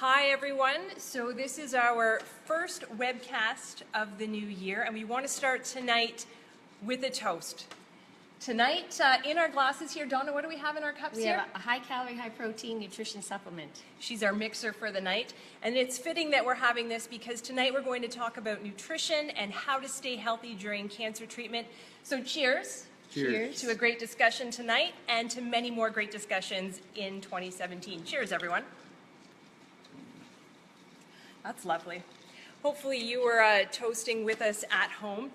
Hi everyone. So this is our first webcast of the new year, and we want to start tonight with a toast. Tonight, in our glasses here, Donna, what do we have in our cups here? We have a high-calorie, high-protein nutrition supplement. She's our mixer for the night, and it's fitting that we're having this because tonight we're going to talk about nutrition and how to stay healthy during cancer treatment. So cheers. Cheers. To a great discussion tonight and to many more great discussions in 2017. Cheers, everyone. That's lovely. Hopefully you were toasting with us at home.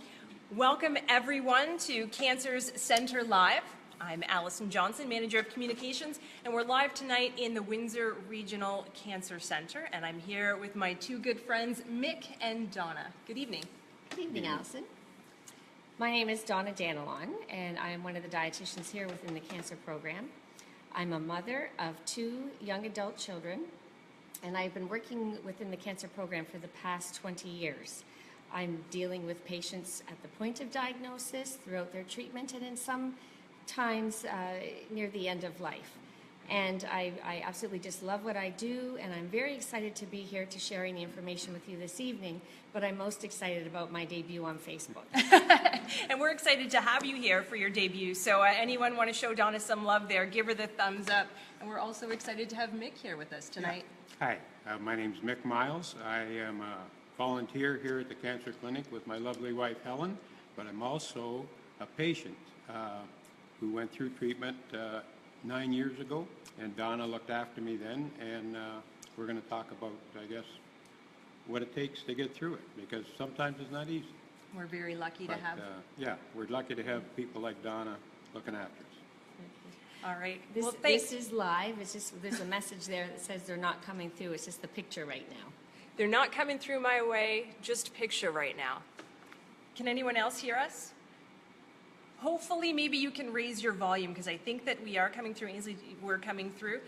Welcome everyone to Canswers Center Live. I'm Allison Johnson, Manager of Communications, and we're live tonight in the Windsor Regional Cancer Center, and I'm here with my two good friends, Mick and Donna. Good evening. Good evening, Allison. My name is Donna Danilon, and I am one of the dietitians here within the cancer program. I'm a mother of 2 young adult children, and I've been working within the cancer program for the past 20 years. I'm dealing with patients at the point of diagnosis, throughout their treatment, and in some times near the end of life. And I absolutely just love what I do, and I'm very excited to be here to sharing the information with you this evening, but I'm most excited about my debut on Facebook. And we're excited to have you here for your debut, so anyone want to show Donna some love there, give her the thumbs up. And we're also excited to have Mick here with us tonight. Yeah. Hi, my name's Mick Miles. I am a volunteer here at the Cancer Clinic with my lovely wife Helen, but I'm also a patient who went through treatment 9 years ago, and Donna looked after me then, and we're going to talk about, I guess, what it takes to get through it, because sometimes it's not easy. We're very lucky to have. Yeah, we're lucky to have people like Donna looking after us. All right. This is live. It's just, there's a message there that says they're not coming through. It's just the picture right now. They're not coming through my way, just picture right now. Can anyone else hear us? Hopefully, maybe you can raise your volume, because I think that we are coming through easily. We're coming through.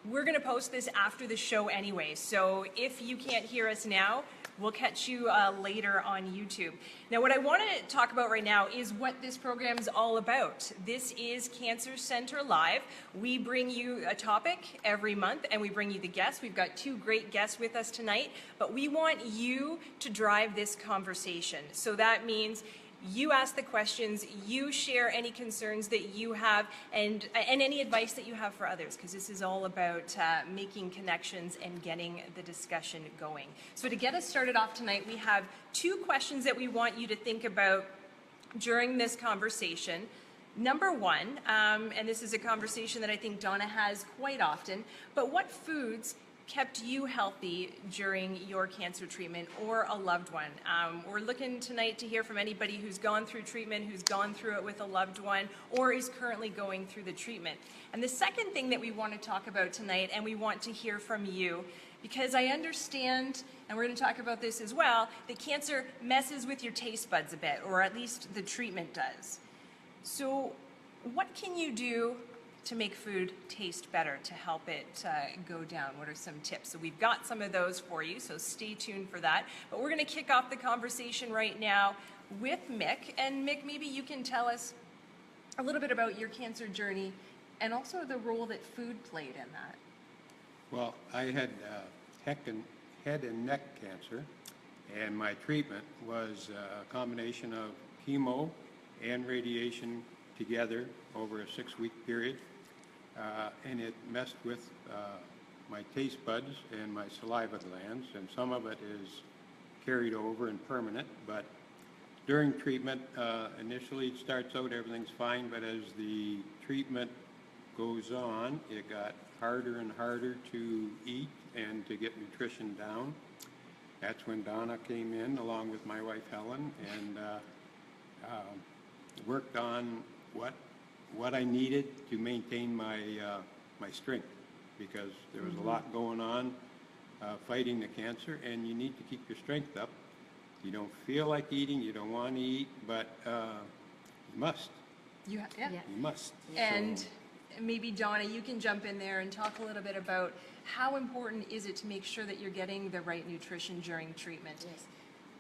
We're going to post this after the show anyway, so if you can't hear us now, we'll catch you later on YouTube. Now, what I want to talk about right now is what this program is all about. This is Cancer Center Live. We bring you a topic every month, and we bring you the guests. We've got 2 great guests with us tonight, but we want you to drive this conversation. So that means you ask the questions, you share any concerns that you have, and any advice that you have for others, because this is all about making connections and getting the discussion going. So to get us started off tonight, we have 2 questions that we want you to think about during this conversation. Number 1, and this is a conversation that I think Donna has quite often, but what foods kept you healthy during your cancer treatment, or a loved one? We're looking tonight to hear from anybody who's gone through treatment, who's gone through it with a loved one, or is currently going through the treatment. And the second thing that we want to talk about tonight, and we want to hear from you, because I understand, and we're going to talk about this as well, that cancer messes with your taste buds a bit, or at least the treatment does. So what can you do to make food taste better, to help it go down? What are some tips? So we've got some of those for you, so stay tuned for that. But we're going to kick off the conversation right now with Mick. And Mick, maybe you can tell us a little bit about your cancer journey and also the role that food played in that. Well, I had head and neck cancer, and my treatment was a combination of chemo and radiation together over a 6-week period. And it messed with my taste buds and my saliva glands, and some of it is carried over and permanent. But during treatment, initially it starts out, everything's fine, but as the treatment goes on, it got harder and harder to eat and to get nutrition down. That's when Donna came in, along with my wife Helen, and worked on what I needed to maintain my my strength, because there was a lot going on fighting the cancer, and you need to keep your strength up. You don't feel like eating, you don't want to eat, but you must. You must. And so, maybe Donna, you can jump in there and talk a little bit about how important is it to make sure that you're getting the right nutrition during treatment? Yes.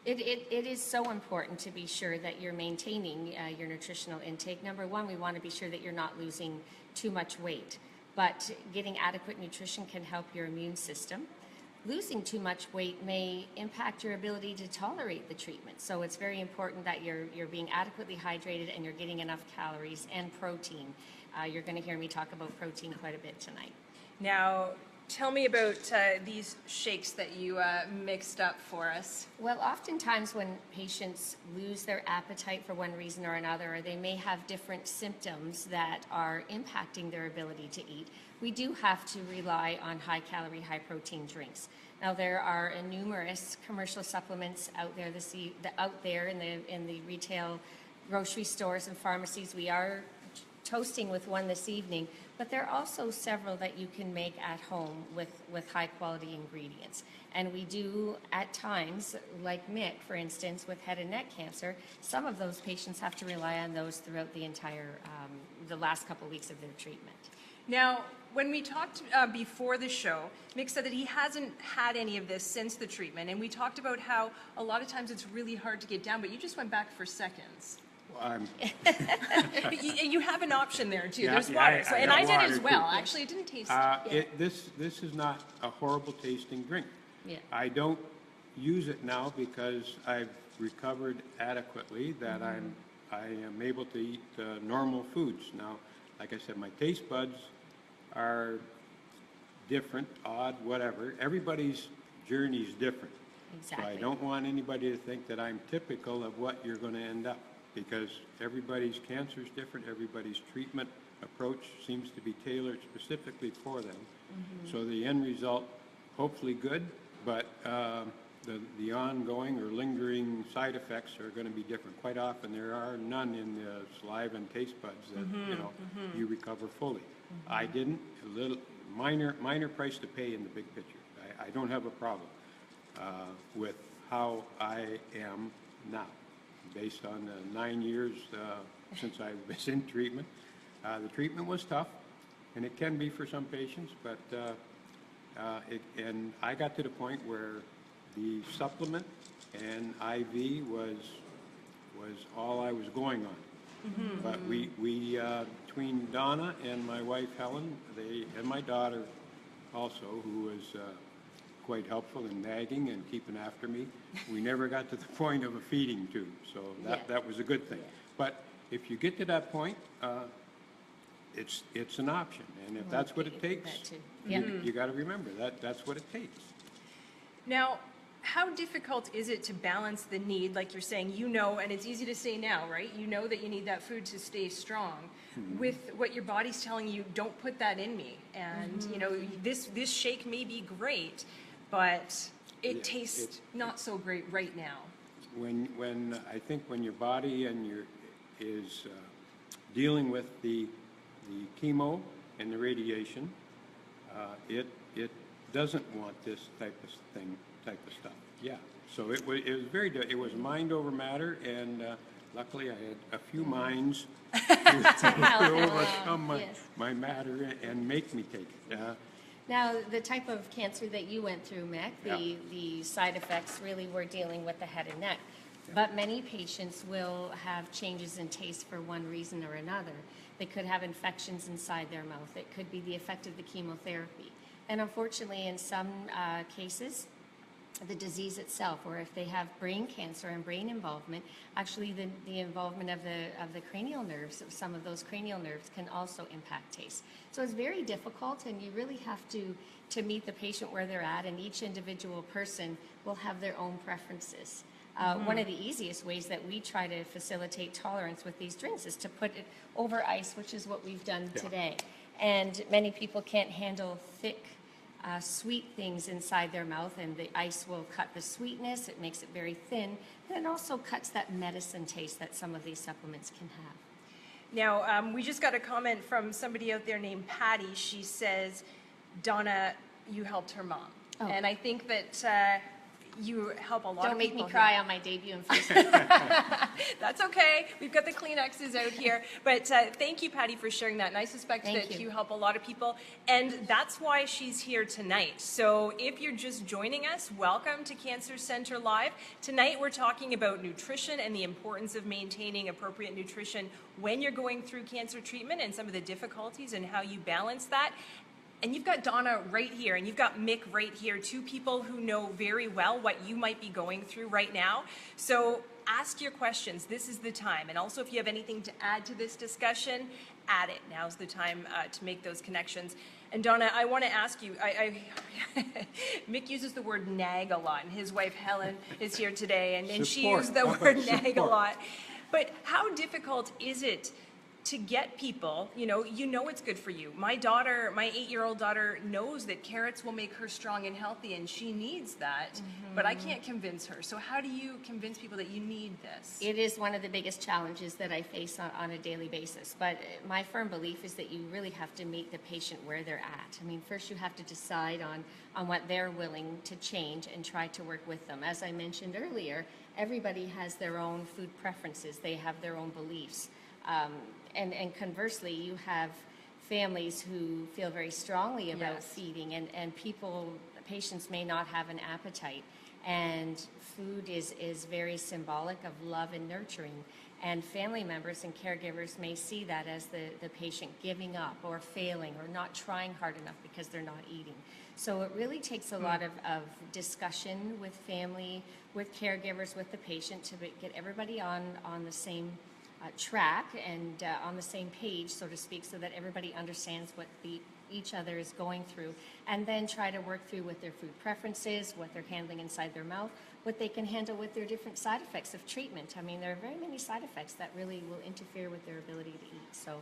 It is so important to be sure that you're maintaining your nutritional intake. Number 1, we want to be sure that you're not losing too much weight. but getting adequate nutrition can help your immune system. Losing too much weight may impact your ability to tolerate the treatment. So it's very important that you're being adequately hydrated and you're getting enough calories and protein. You're going to hear me talk about protein quite a bit tonight. Now, tell me about these shakes that you mixed up for us. Well, oftentimes when patients lose their appetite for one reason or another, or they may have different symptoms that are impacting their ability to eat, we do have to rely on high-calorie, high-protein drinks. Now, there are numerous commercial supplements out there in the retail grocery stores and pharmacies. We are toasting with one this evening, but there are also several that you can make at home with high-quality ingredients. And we do, at times, like Mick, for instance, with head and neck cancer, some of those patients have to rely on those throughout the entire, the last couple weeks of their treatment. Now, when we talked before the show, Mick said that he hasn't had any of this since the treatment, and we talked about how a lot of times it's really hard to get down, but you just went back for seconds. Well, You have an option there too. Yeah, There's yeah, water, I and got I did water, as well. too. Actually, it didn't taste. this is not a horrible tasting drink. Yeah. I don't use it now because I've recovered adequately that I am able to eat normal foods. Now, like I said, my taste buds are different, odd, whatever. Everybody's journey is different. Exactly. So I don't want anybody to think that I'm typical of what you're going to end up, because everybody's cancer is different, everybody's treatment approach seems to be tailored specifically for them. So the end result, hopefully good, but the ongoing or lingering side effects are going to be different. Quite often there are none in the saliva and taste buds that you recover fully. I didn't. A little minor price to pay in the big picture. I don't have a problem with how I am now, based on 9 years since I was in treatment. The treatment was tough, and it can be for some patients, but and I got to the point where the supplement and IV was all I was going on. But we between Donna and my wife Helen, and my daughter also, who was quite helpful in nagging and keeping after me, we never got to the point of a feeding tube, so that was a good thing. But if you get to that point, it's an option, and if that's what it takes, you got to remember that's what it takes. Now, how difficult is it to balance the need, like you're saying, and it's easy to say now, right? You know that you need that food to stay strong, with what your body's telling you, don't put that in me. And, this shake may be great, but it tastes not so great right now. When I think when your body is dealing with the chemo and the radiation, it doesn't want this type of stuff. Yeah. So it was it was mind over matter, and luckily I had a few minds to overcome my matter and make me take it. Now, the type of cancer that you went through, Mick, the side effects really were dealing with the head and neck. But many patients will have changes in taste for one reason or another. They could have infections inside their mouth. It could be the effect of the chemotherapy. And unfortunately, in some cases, the disease itself, or if they have brain cancer and brain involvement, actually the involvement of the cranial nerves, of some of those cranial nerves, can also impact taste. So it's very difficult, and you really have to meet the patient where they're at, and each individual person will have their own preferences. One of the easiest ways that we try to facilitate tolerance with these drinks is to put it over ice, which is what we've done today. And many people can't handle thick, sweet things inside their mouth, and the ice will cut the sweetness. It makes it very thin, and it also cuts that medicine taste that some of these supplements can have. Now, we just got a comment from somebody out there named Patty. She says, Donna, you helped her mom. Oh. And I think that you help a lot Don't of make people me here. cry on my debut in Facebook. That's okay. We've got the Kleenexes out here. But thank you, Patty, for sharing that. And I suspect Thank that you. you help a lot of people. And that's why she's here tonight. So if you're just joining us, welcome to Cancer Center Live. Tonight we're talking about nutrition and the importance of maintaining appropriate nutrition when you're going through cancer treatment and some of the difficulties and how you balance that. And you've got Donna right here, and you've got Mick right here, two people who know very well what you might be going through right now. So ask your questions. This is the time. And also, if you have anything to add to this discussion, add it. Now's the time to make those connections. And Donna, I want to ask you, Mick uses the word nag a lot, and his wife Helen is here today, and she Support. used the How about word nag a support? lot. But how difficult is it to get people, you know it's good for you. My daughter, my 8-year-old daughter knows that carrots will make her strong and healthy, and she needs that, but I can't convince her. So how do you convince people that you need this? It is one of the biggest challenges that I face on a daily basis. But my firm belief is that you really have to meet the patient where they're at. I mean, first you have to decide on what they're willing to change and try to work with them. As I mentioned earlier, everybody has their own food preferences. They have their own beliefs. And conversely, you have families who feel very strongly about Yes. feeding, and patients may not have an appetite. And food is very symbolic of love and nurturing. And family members and caregivers may see that as the patient giving up or failing or not trying hard enough because they're not eating. So it really takes a lot of discussion with family, with caregivers, with the patient to get everybody on the same track and on the same page, so to speak, so that everybody understands what each other is going through, and then try to work through with their food preferences, what they're handling inside their mouth, what they can handle with their different side effects of treatment. I mean, there are very many side effects that really will interfere with their ability to eat. So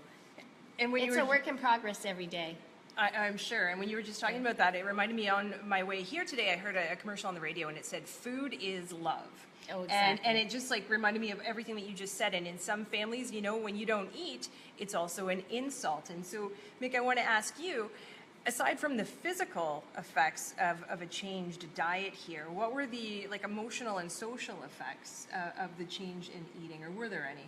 And when it's a work in progress every day. I'm sure. And when you were just talking about that, it reminded me on my way here today, I heard a commercial on the radio, and it said, "Food is love." Oh, exactly. And it just like reminded me of everything that you just said. And in some families, when you don't eat, it's also an insult. And so, Mick, I want to ask you, aside from the physical effects of a changed diet here, what were the emotional and social effects of the change in eating, or were there any?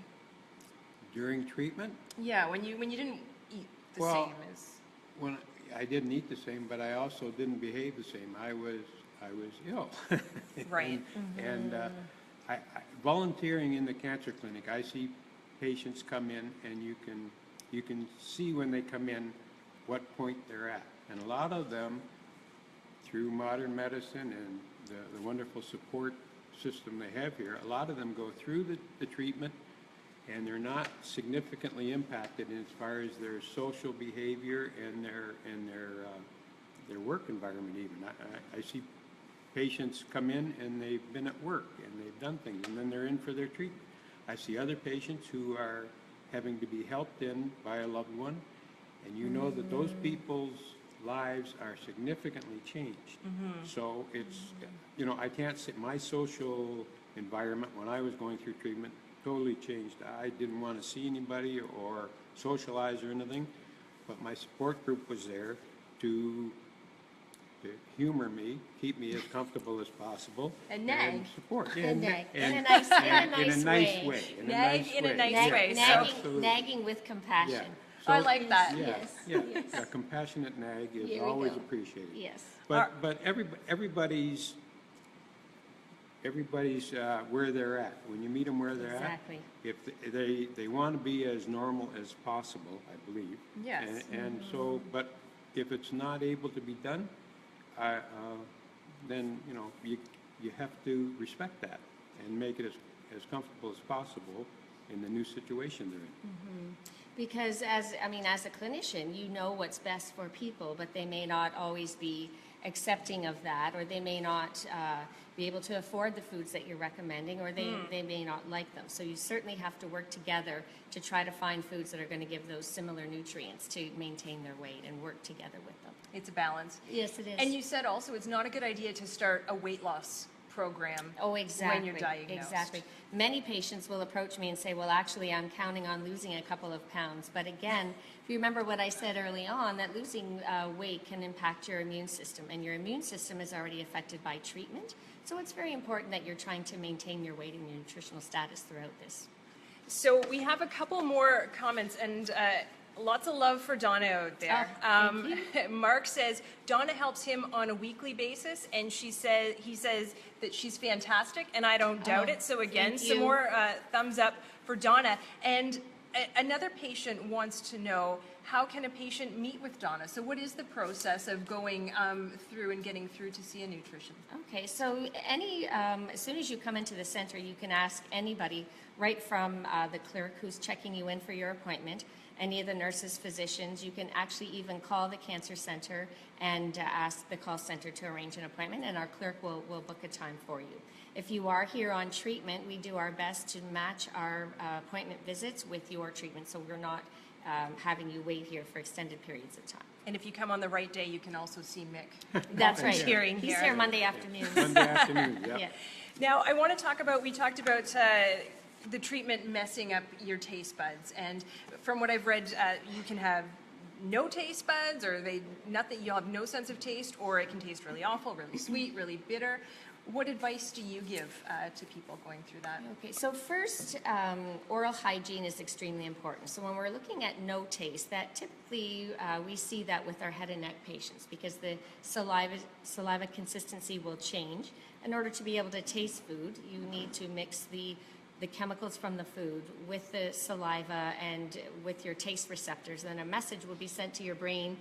During treatment, Yeah, when you didn't eat the Well, same as. when I didn't eat the same, but I also didn't behave the same. I was ill. Right. And I volunteering in the cancer clinic, I see patients come in, and you can see when they come in what point they're at. And a lot of them, through modern medicine and the wonderful support system they have here, a lot of them go through the treatment, and they're not significantly impacted as far as their social behavior and their work environment even. I see patients come in and they've been at work and they've done things, and then they're in for their treatment. I see other patients who are having to be helped in by a loved one, and you know that those people's lives are significantly changed. So it's, I can't say my social environment when I was going through treatment totally changed. I didn't want to see anybody or socialize or anything, but my support group was there to humor me, keep me as comfortable as possible, And nag. support. And nag. In a and- nice in a nice way. way. In a Nag nice in a way. nice Yes, way. absolutely. Nagging with compassion. Yeah. I So- like that. Yeah, Yes. yeah. A compassionate nag is Here we always go. appreciated. Yes. But everybody's where they're at. When you meet them where they're Exactly. at, if they want to be as normal as possible, I believe. Yes. And so, but if it's not able to be done, then you have to respect that and make it as comfortable as possible in the new situation they're in. Because as a clinician, you know what's best for people, but they may not always be accepting of that, or they may not be able to afford the foods that you're recommending, or they may not like them. So you certainly have to work together to try to find foods that are going to give those similar nutrients to maintain their weight, and work together with them. It's a balance. Yes, it is. And you said also it's not a good idea to start a weight loss program Oh, exactly. when you're diagnosed. Exactly. Many patients will approach me and say, well, actually, I'm counting on losing a couple of pounds. But again, if you remember what I said early on, that losing weight can impact your immune system, and your immune system is already affected by treatment. So it's very important that you're trying to maintain your weight and your nutritional status throughout this. So we have a couple more comments, and lots of love for Donna out there. Thank Mark says Donna helps him on a weekly basis, and he says that she's fantastic, and I don't doubt it. So again, thank some you. more thumbs up for Donna. And another patient wants to know, how can a patient meet with Donna? So what is the process of going through and getting through to see a nutritionist? Okay, so as soon as you come into the center, you can ask anybody, right from the clerk who's checking you in for your appointment, any of the nurses, physicians. You can actually even call the cancer center and ask the call center to arrange an appointment, and our clerk will book a time for you. If you are here on treatment, we do our best to match our appointment visits with your treatment, so we're not having you wait here for extended periods of time. And if you come on the right day, you can also see Mick. That's right. Cheering He's here. here Monday afternoon. Monday afternoon, yeah. Yeah. Now, I want to talk about, we talked about the treatment messing up your taste buds. And from what I've read, you can have no taste buds, or you'll have no sense of taste, or it can taste really awful, really sweet, really bitter. What advice do you give to people going through that? Okay, so first, oral hygiene is extremely important. So when we're looking at no taste, that typically we see that with our head and neck patients, because the saliva consistency will change. In order to be able to taste food, you need to mix the chemicals from the food with the saliva and with your taste receptors. Then a message will be sent to your brain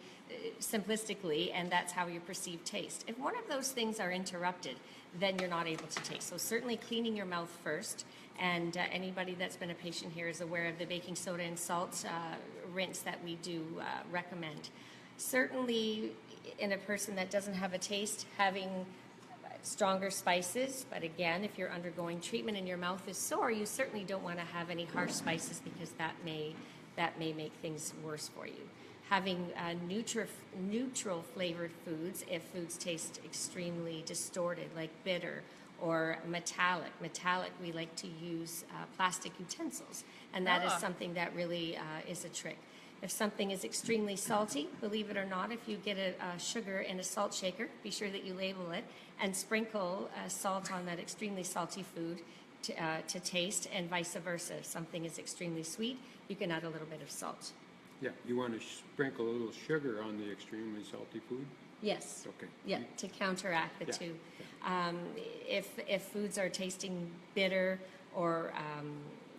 simplistically, and that's how you perceive taste. If one of those things are interrupted, then you're not able to taste. So certainly cleaning your mouth first, and anybody that's been a patient here is aware of the baking soda and salt rinse that we do recommend. Certainly in a person that doesn't have a taste, having stronger spices, but again, if you're undergoing treatment and your mouth is sore, you certainly don't want to have any harsh spices, because that may make things worse for you. Having neutral flavored foods, if foods taste extremely distorted, like bitter or metallic. Metallic, we like to use plastic utensils, and that is something that really is a trick. If something is extremely salty, believe it or not, if you get a sugar in a salt shaker, be sure that you label it and sprinkle salt on that extremely salty food to taste, and vice versa. If something is extremely sweet, you can add a little bit of salt. Yeah, you want to sprinkle a little sugar on the extremely salty food? Yes. Okay. Yeah, to counteract the Yeah. two. If foods are tasting bitter, or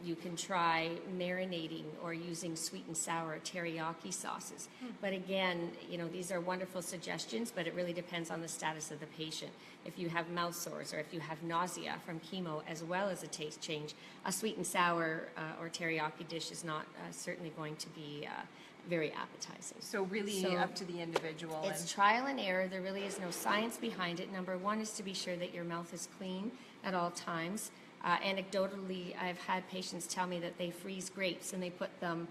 you can try marinating or using sweet and sour teriyaki sauces. But again, these are wonderful suggestions, but it really depends on the status of the patient. If you have mouth sores, or if you have nausea from chemo as well as a taste change, a sweet and sour or teriyaki dish is not certainly going to be very appetizing. So really up to the individual. It's trial and error. There really is no science behind it. Number one is to be sure that your mouth is clean at all times. Anecdotally, I've had patients tell me that they freeze grapes and they put them,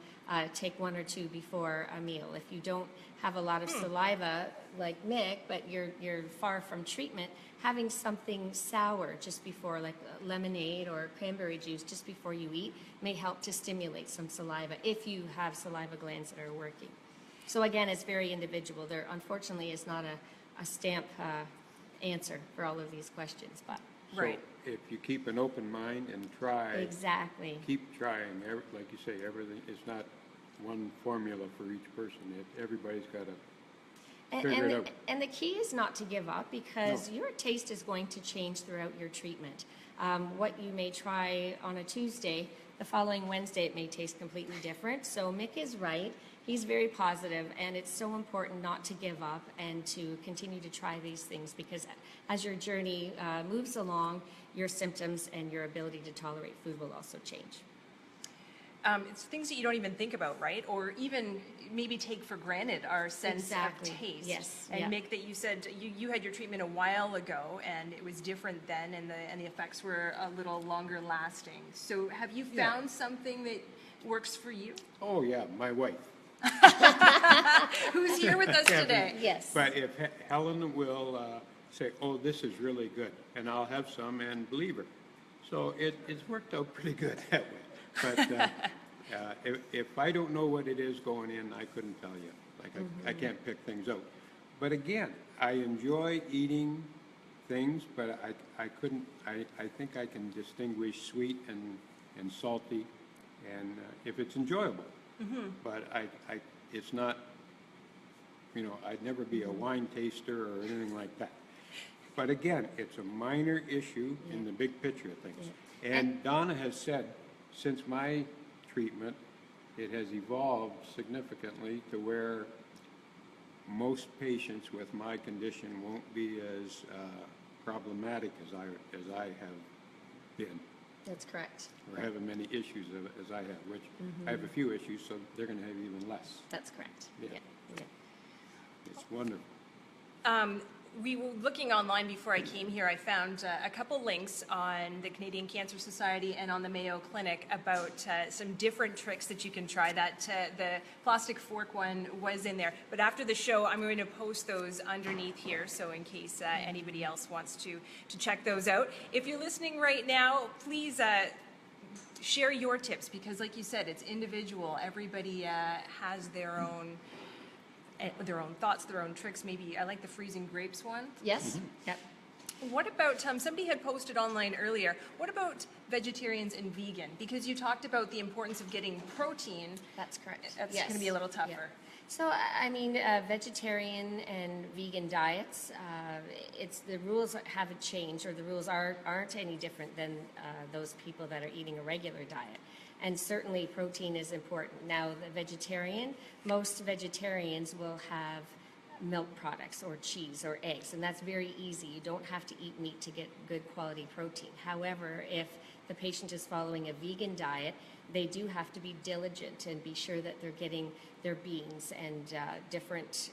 take one or two before a meal. If you don't have a lot of saliva like Mick, but you're far from treatment, having something sour just before, like lemonade or cranberry juice just before you eat, may help to stimulate some saliva if you have saliva glands that are working. So again, it's very individual. There unfortunately is not a stamp answer for all of these questions, but. Right. So if you keep an open mind and try. Exactly. Keep trying. Like you say, everything, it's not one formula for each person. Everybody's got to figure it out. And the key is not to give up, because No. your taste is going to change throughout your treatment. What you may try on a Tuesday, the following Wednesday it may taste completely different. So Mick is right. He's very positive, and it's so important not to give up and to continue to try these things, because as your journey moves along, your symptoms and your ability to tolerate food will also change. It's things that you don't even think about, right? Or even maybe take for granted our sense Exactly. of taste. Yes. And Yeah. Mick, that you said you had your treatment a while ago, and it was different then, and the effects were a little longer lasting. So have you found something that works for you? Oh, yeah, my wife. Who's here with us today? Yes. But if Helen will say, oh, this is really good, and I'll have some and believe her. So it's worked out pretty good that way. But if I don't know what it is going in, I couldn't tell you. Like, I can't pick things out. But again, I enjoy eating things, but I think I can distinguish sweet and salty, and if it's enjoyable. But it's not, I'd never be a wine taster or anything like that. But again, it's a minor issue in the big picture of things. And Donna has said, since my treatment, it has evolved significantly to where most patients with my condition won't be as problematic as I have been, That's correct. or having many issues as I have, which I have a few issues, so they're going to have even less. That's correct. Yeah. Yeah. It's wonderful. We were looking online before I came here. I found a couple links on the Canadian Cancer Society and on the Mayo Clinic about some different tricks that you can try. That the plastic fork one was in there. But after the show, I'm going to post those underneath here, so in case anybody else wants to check those out. If you're listening right now, please share your tips, because like you said, it's individual. Everybody has their own thoughts, their own tricks. Maybe I like the freezing grapes one. Yes? Yep. What about, somebody had posted online earlier, what about vegetarians and vegan? Because you talked about the importance of getting protein. That's correct. That's Yes. going to be a little tougher. Yeah. So, I mean, vegetarian and vegan diets, the rules haven't changed, or the rules aren't any different than those people that are eating a regular diet. And certainly protein is important. Now, most vegetarians will have milk products or cheese or eggs, and that's very easy. You don't have to eat meat to get good quality protein. However, if the patient is following a vegan diet, they do have to be diligent and be sure that they're getting their beans and different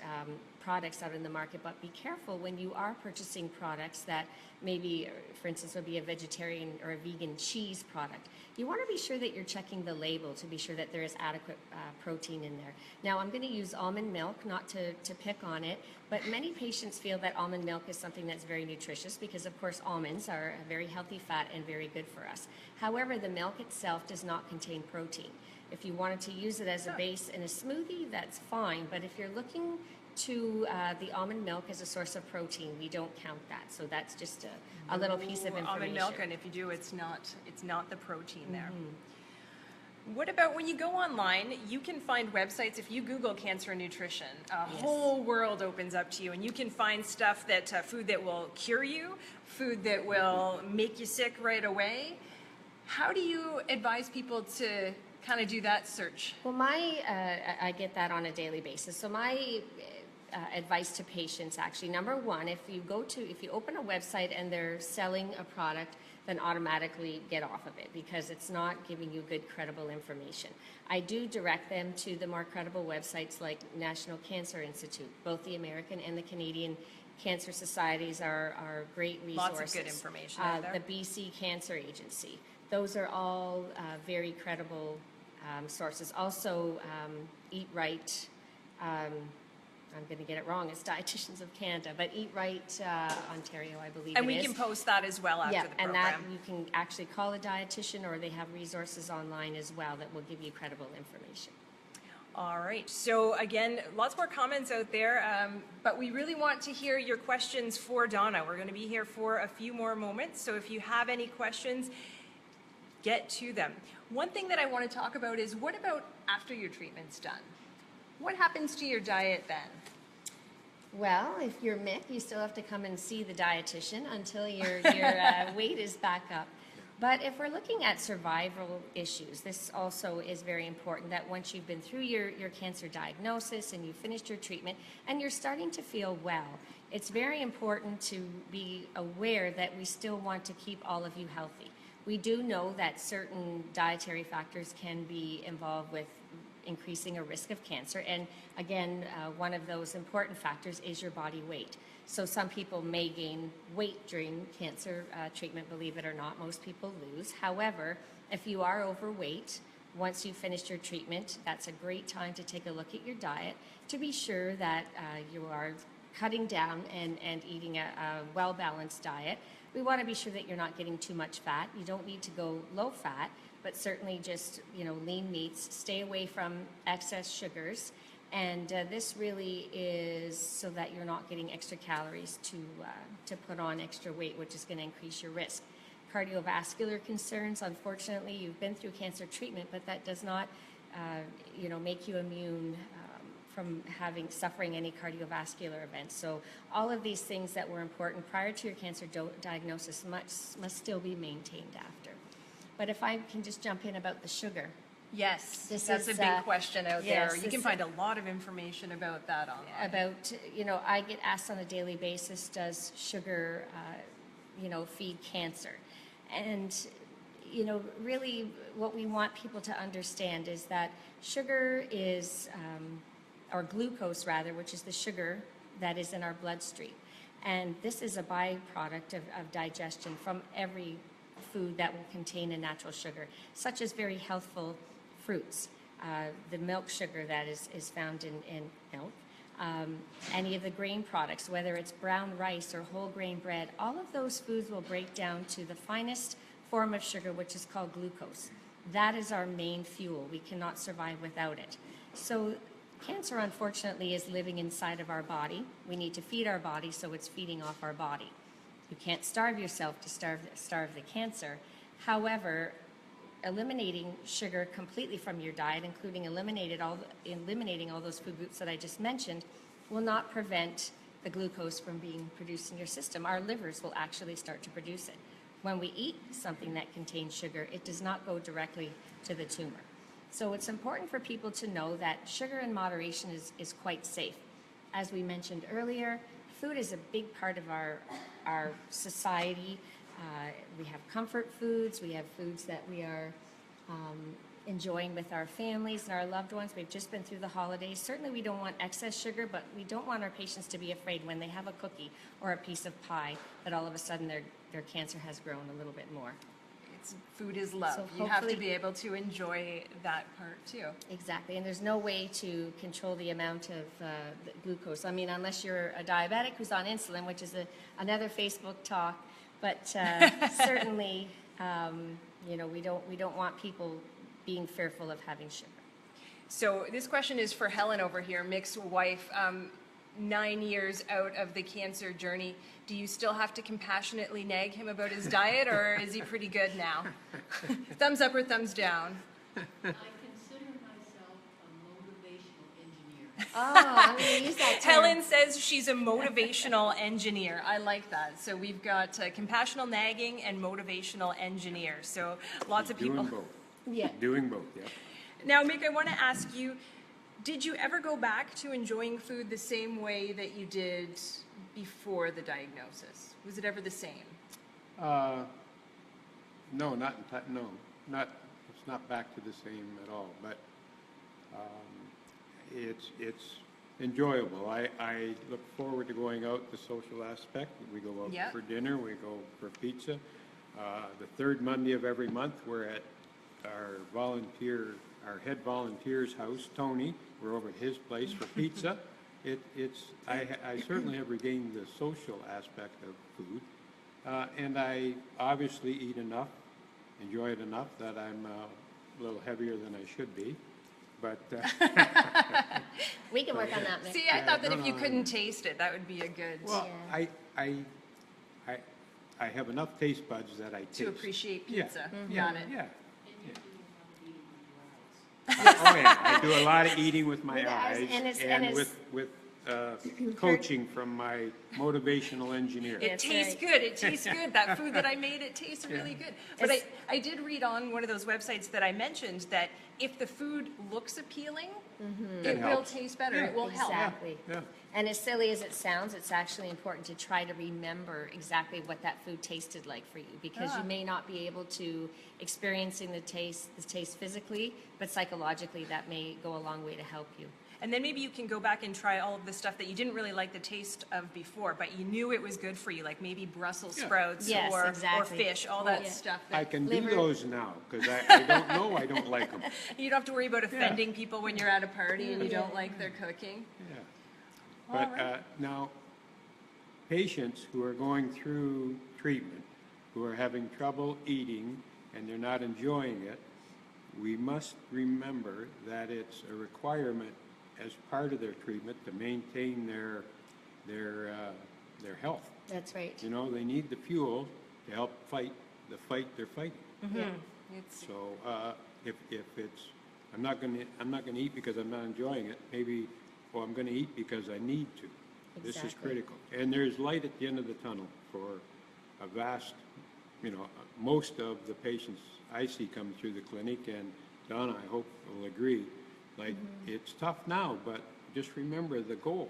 products out in the market. But be careful when you are purchasing products that maybe, for instance, would be a vegetarian or a vegan cheese product. You want to be sure that you're checking the label to be sure that there is adequate protein in there. Now, I'm going to use almond milk, not to pick on it, but many patients feel that almond milk is something that's very nutritious because, of course, almonds are a very healthy fat and very good for us. However, the milk itself does not contain protein. If you wanted to use it as a base in a smoothie, that's fine, but if you're looking to the almond milk as a source of protein, we don't count that. So that's just a little piece of information. Almond milk, and if you do, it's not the protein there. What about when you go online, you can find websites, if you Google cancer nutrition, whole world opens up to you, and you can find stuff that, food that will cure you, food that will make you sick right away. How do you advise people to kind of do that search? Well, I get that on a daily basis. So my advice to patients, actually, number one, if you open a website and they're selling a product, then automatically get off of it because it's not giving you good, credible information. I do direct them to the more credible websites like National Cancer Institute. Both the American and the Canadian Cancer Societies are great resources. Lots of good information out there. The BC Cancer Agency. Those are all very credible sources. Also, Eat Right, I'm going to get it wrong, it's Dietitians of Canada, but Eat Right Ontario, I believe And it we is. can post that as well after the program. And that you can actually call a dietitian, or they have resources online as well that will give you credible information. All right. So again, lots more comments out there, but we really want to hear your questions for Donna. We're going to be here for a few more moments, so if you have any questions, get to them. One thing that I want to talk about is, what about after your treatment's done? What happens to your diet then? Well, if you're Mick, you still have to come and see the dietitian until your weight is back up. But if we're looking at survival issues, this also is very important, that once you've been through your cancer diagnosis and you've finished your treatment and you're starting to feel well, it's very important to be aware that we still want to keep all of you healthy. We do know that certain dietary factors can be involved with increasing a risk of cancer. And again, one of those important factors is your body weight. So some people may gain weight during cancer treatment, believe it or not. Most people lose. However, if you are overweight, once you've finished your treatment, that's a great time to take a look at your diet to be sure that you are cutting down and eating a well-balanced diet, we want to be sure that you're not getting too much fat. You don't need to go low fat, but certainly just, lean meats. Stay away from excess sugars. And this really is so that you're not getting extra calories to put on extra weight, which is going to increase your risk. Cardiovascular concerns, unfortunately, you've been through cancer treatment, but that does not, make you immune from suffering any cardiovascular events. So all of these things that were important prior to your cancer diagnosis must still be maintained after. But if I can just jump in about the sugar. Yes, This that's is, a big question out yes, there. You this can is- find a lot of information about that online. About, I get asked on a daily basis, does sugar, feed cancer? And, really what we want people to understand is that sugar is, or glucose rather, which is the sugar that is in our bloodstream. And this is a byproduct of digestion from every food that will contain a natural sugar, such as very healthful fruits, the milk sugar that is found in milk, any of the grain products, whether it's brown rice or whole grain bread, all of those foods will break down to the finest form of sugar, which is called glucose. That is our main fuel. We cannot survive without it. So cancer, unfortunately, is living inside of our body. We need to feed our body, so it's feeding off our body. You can't starve yourself to starve the cancer. However, eliminating sugar completely from your diet, including eliminating all those food groups that I just mentioned, will not prevent the glucose from being produced in your system. Our livers will actually start to produce it. When we eat something that contains sugar, it does not go directly to the tumor. So it's important for people to know that sugar in moderation is quite safe. As we mentioned earlier, food is a big part of our society. We have comfort foods. We have foods that we are enjoying with our families and our loved ones. We've just been through the holidays. Certainly we don't want excess sugar, but we don't want our patients to be afraid when they have a cookie or a piece of pie that all of a sudden their cancer has grown a little bit more. Food is love. So You have to hopefully- be able to enjoy that part too. Exactly, and there's no way to control the amount of the glucose. I mean, unless you're a diabetic who's on insulin, which is another Facebook talk. But certainly, we don't want people being fearful of having sugar. So this question is for Helen over here, mixed wife, 9 years out of the cancer journey. Do you still have to compassionately nag him about his diet, or is he pretty good now? Thumbs up or thumbs down? I consider myself a motivational engineer. Oh, I'm going to use that term. Helen says she's a motivational engineer. I like that. So we've got compassional nagging and motivational engineer. So lots of people. Doing both. Yeah. Doing both, yeah. Now, Mick, I want to ask you, did you ever go back to enjoying food the same way that you did before the diagnosis? Was it ever the same? No, it's not back to the same at all, but it's enjoyable. I look forward to going out, the social aspect. We go out Yep. for dinner, we go for pizza. The third Monday of every month, we're at our head volunteer's house, Tony. We're over at his place for pizza. I certainly have regained the social aspect of food. And I obviously eat enough, enjoy it enough that I'm a little heavier than I should be. But We can work on that, Mick. See, I thought that if you couldn't taste it, that would be a good well, Yeah. I have enough taste buds that I taste. to appreciate Yeah. pizza. Yeah, Got it. yeah. And you're doing a lot of eating with your eyes. Oh, yeah, I do a lot of eating with my With eyes, eyes and it's- and and it's- with coaching from my motivational engineer. It That's tastes right. good. It tastes good. That food that I made, it tastes really good. But It's- I did read on one of those websites that I mentioned that if the food looks appealing, it will helps. taste better. Yeah. It will help. Exactly. Yeah. And as silly as it sounds, it's actually important to try to remember exactly what that food tasted like for you, because you may not be able to experiencing the taste physically, but psychologically that may go a long way to help you. And then maybe you can go back and try all of the stuff that you didn't really like the taste of before, but you knew it was good for you, like maybe Brussels Yeah. sprouts Yes, or exactly. fish, all that Yeah. stuff. I That can Liver. do those now, because I don't know I don't like them. you don't have to worry about offending people when you're at a party and you don't like their cooking. Yeah. All But right. now, patients who are going through treatment, who are having trouble eating and they're not enjoying it, we must remember that it's a requirement as part of their treatment to maintain their health. That's right. You know, they need the fuel to help fight the fight they're fighting. Yeah. It's, So if it's, I'm not going to eat because I'm not enjoying it, maybe, well, I'm going to eat because I need to. This is Exactly. critical. And there's light at the end of the tunnel for a vast, you know, most of the patients I see come through the clinic, and Donna, I hope, will agree, like, it's tough now, but just remember the goal.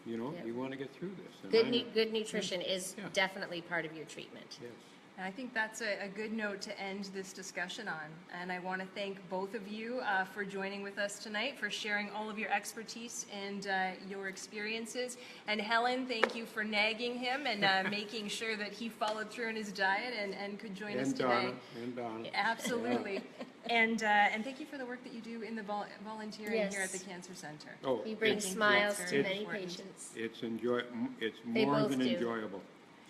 You know, Yep. you want to get through this. And Good nutrition is Yeah. definitely part of your treatment. Yes. and I think that's a good note to end this discussion on. And I want to thank both of you for joining with us tonight, for sharing all of your expertise and your experiences. And Helen, thank you for nagging him and making sure that he followed through in his diet and could join us today. And Donna. Absolutely. And thank you for the work that you do in the volunteering here at the Yes. Cancer Center. Oh, You bring it's- smiles it's to very many important. patients. It's They more both than do. enjoyable.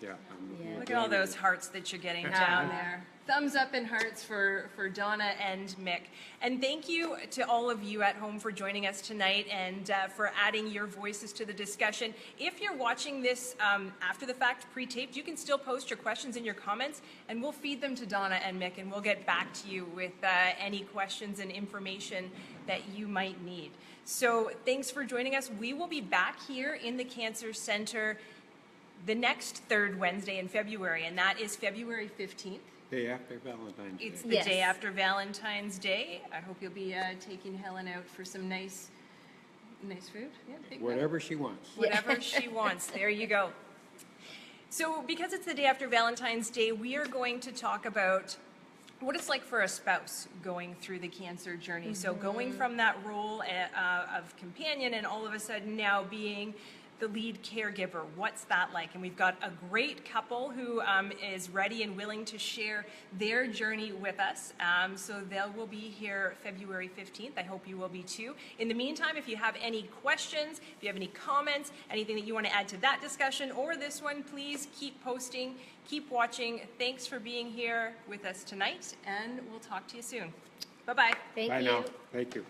Yeah. Yeah. Look at all those hearts that you're getting down there. Thumbs up and hearts for Donna and Mick. And thank you to all of you at home for joining us tonight and for adding your voices to the discussion. If you're watching this after the fact, pre-taped, you can still post your questions and your comments, and we'll feed them to Donna and Mick, and we'll get back to you with any questions and information that you might need. So thanks for joining us. We will be back here in the Cancer Center the next third Wednesday in February, and that is February 15th. Day after Valentine's It's Day. the Yes. day after Valentine's Day. I hope you'll be taking Helen out for some nice food. Yeah, big meal. Whatever she wants. Whatever she wants. There you go. So because it's the day after Valentine's Day, we are going to talk about what it's like for a spouse going through the cancer journey. So going from that role of companion and all of a sudden now being the lead caregiver, what's that like? And we've got a great couple who is ready and willing to share their journey with us. So they will be here February 15th. I hope you will be too. In the meantime, if you have any questions, if you have any comments, anything that you want to add to that discussion or this one, please keep posting, keep watching. Thanks for being here with us tonight, and we'll talk to you soon. Bye-bye. Thank Bye you. now. Thank you.